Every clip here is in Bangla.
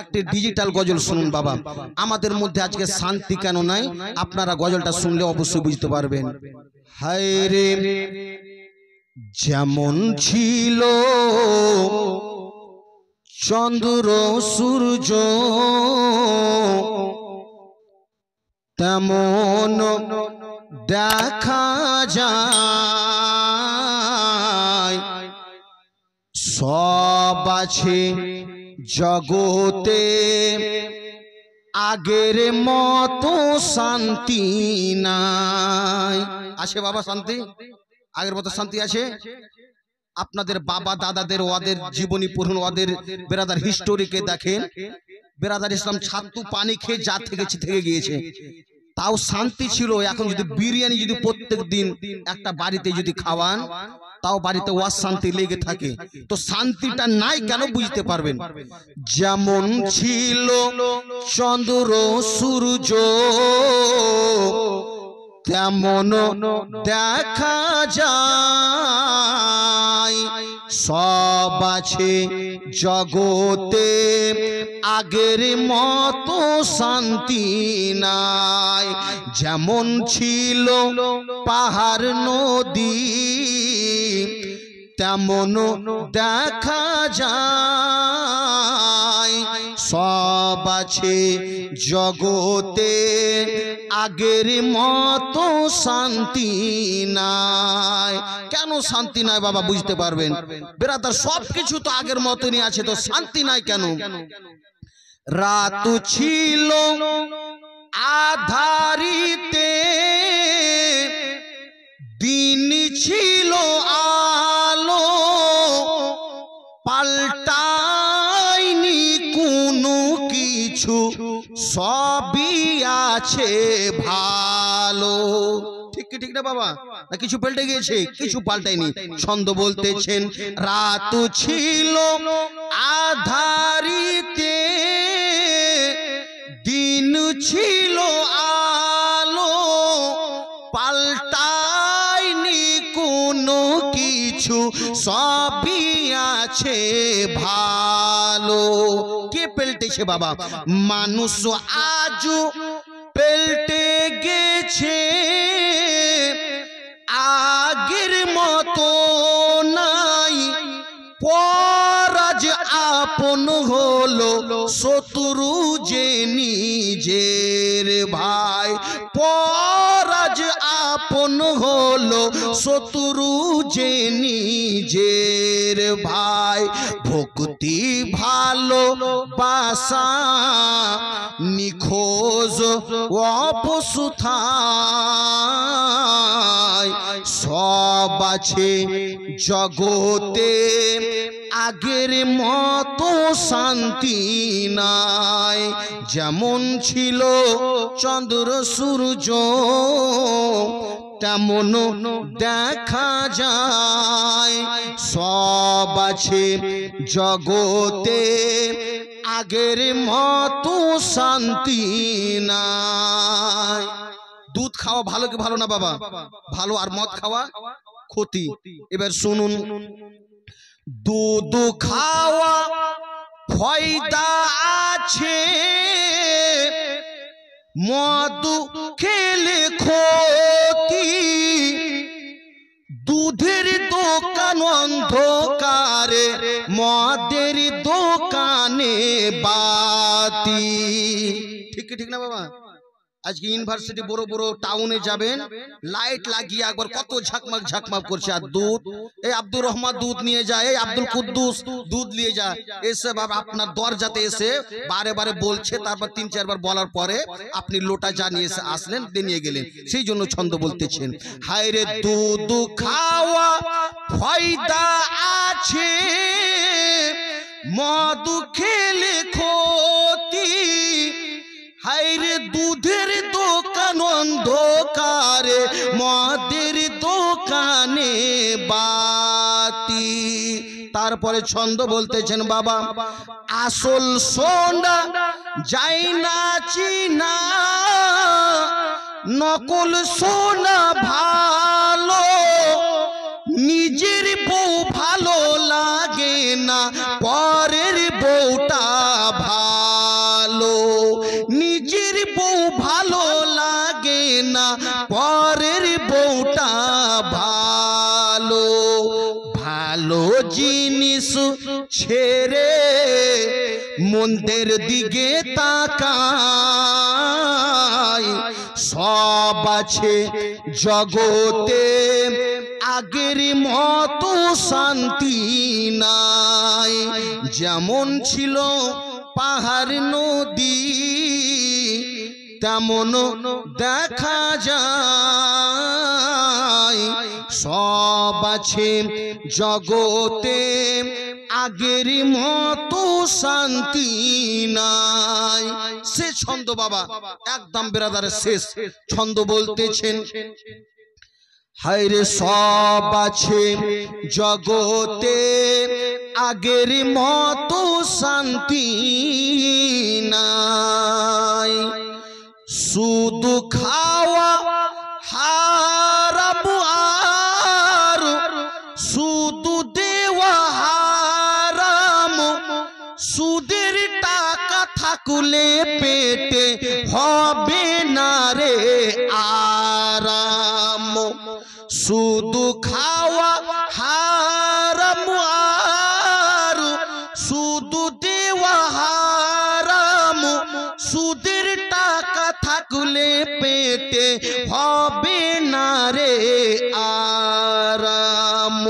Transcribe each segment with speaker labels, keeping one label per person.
Speaker 1: একটি ডিজিটাল গজল শুনুন বাবা। আমাদের মধ্যে আজকে শান্তি কেন নাই আপনারা গজলটা শুনলে অবশ্যই বুঝতে পারবেন। হায় রে যেমন ছিল চন্দ্র সূর্য তেমন দেখা যায়, সব আছে জগতে আগের মতো শান্তি নাই। আছে বাবা শান্তি? আগের মতো শান্তি আছে? আপনাদের বাবা দাদাদের ওদের জীবনী পড়ুন, ওদের বেরাদার হিস্টোরিকে দেখেন। বেরাদার ইসলাম ছাতু পানি খেয়ে যা থেকে গিয়েছে, তাও শান্তি ছিল। এখন যদি বিরিয়ানি যদি প্রত্যেক দিন একটা বাড়িতে যদি খাওয়ান, তাও বাড়িতে অশান্তি লেগে থাকে। তো শান্তিটা নাই কেন বুঝতে পারবেন। যেমন ছিল চন্দ্র সূর্য তেমন দেখা যায়, সব আছে জগতে আগের মতো শান্তি নাই। যেমন ছিল পাহাড় নদী তেমন দেখা যায়, সব আছে জগতে আগের মতো শান্তি নাই। কেন শান্তি নাই বাবা বুঝতে পারবেন। বেরাদার সবকিছু তো আগের মতনই আছে, তো শান্তি নাই কেন। রাত ছিল আধারিতে দিন ছিল আলো, পাল্টায়নি কোনো কিছু সবই আছে ভালো। ঠিক কি ঠিক না বাবা? না কিছু পাল্টে গিয়েছে? কিছু পাল্টায়নি। ছন্দ বলতেছেন রাত ছিল আধারিতে দিন ছিল আলো, পাল্টায়নি কোনো কিছু সবই আছে ভালো। কে পাল্টেছে বাবা? মানুষ আজও পাল্টে গেছে, আগের মতো নাই। পরাজ আপন হলো শত্রু যে নিজের ভাই, পরাজ আপন হলো শত্রু যে নিজের ভাই। ভক্তি ভালোবাসা নিখোঁজ অপসুথায়, সব আছে জগতে আগের মতো শান্তি নাই। যেমন ছিল চন্দ্র সূর্য তেমন দেখা যায়, সব আছে জগতে আগের মতো শান্তি নাই। দুধ খাওয়া ভালো কি ভালো না বাবা? ভালো। আর মদ খাওয়া ক্ষতি। এবার শুনুন, দুধ খাওয়া ফায়দা আছে, মদ খেলে ক্ষতি। দুধের দোকান অন্ধকারে, মদের দোকানে বাতি। ঠিক কি ঠিক না বাবা? আজকে ইউনিভার্সিটি বড় বড় টাউনে যাবেন, লাইট লাগিয়ে একবার কত ঝাকমাক ঝাকমাক করছে। আর দুধ, এই আব্দুর রহমান দুধ নিয়ে যায়, এই আব্দুল কুদ্দুস দুধ নিয়ে যায়, এসে বাবা আপনার দরজাতে এসে বারে বারে বলছে, তারপর 3-4 বার বলার পরে আপনি লোটা যা নিয়ে এসে আসলেন নিয়ে গেলেন। সেই জন্য ছন্দ বলতেছেন হায় রে দুধ খাওয়া ফায়দা আছে, মদ খেলে ক্ষতি। হায় রে দুধের দোকান অন্ধকারে, মদের দোকানে বাতি। তারপরে ছন্দ বলতেছেন বাবা, আসল সোনা যায় না চিনা, নকল সোনা ভালো। নিজের বউ ভালো লাগে না, পরের বউটা ভালো। ছেড়ে মন্দের দিকে তাকাই, সব আছে জগতে আগের মতো শান্তি নাই। যেমন ছিল পাহাড় নদী তেমন দেখা যায়, সব আছে জগতে আগের মতো শান্তি নাই। সে ছন্দ বাবা একদম বেরাদারের শেষ ছন্দ বলতেছেন, হায়রে সব আছে জগতে আগের মতো শান্তি নাই, শুধু খাওয়া হারাম আর শুধু দেওয়া হারাম, সুদের টাকা থাকলে পেটে হবে না রে আরাম, শুধু খাওয়া হারাম আর শুধু দেওয়া হারাম, সুদের টাকা থাকলে পেটে হবে না রে আরাম।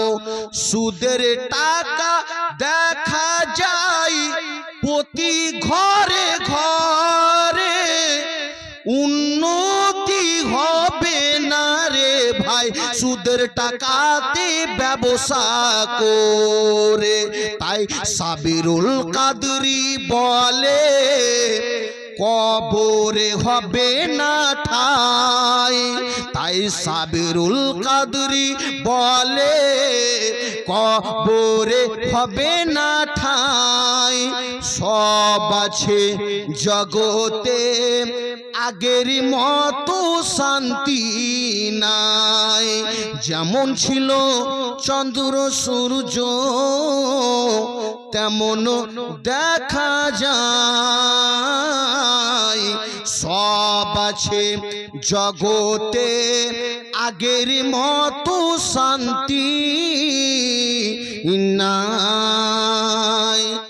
Speaker 1: সুদের টাকা দেখা যায় প্রতি ঘরে ঘরে, উন্নতি হবে না রে ভাই সুদের টাকাতে ব্যবসা করে। তাই সাবিরুল কাদরি বলে কবরে হবে না ঠাই, তাই সাবিরুল কাদরি বলে কবরে হবে না ঠাই, সব আছে জগতে আগের মতো শান্তি নাই। যেমন ছিল চন্দ্র সূর্য তেমন দেখা যায়, সব আছে জগতে আগের মতো শান্তি নাই।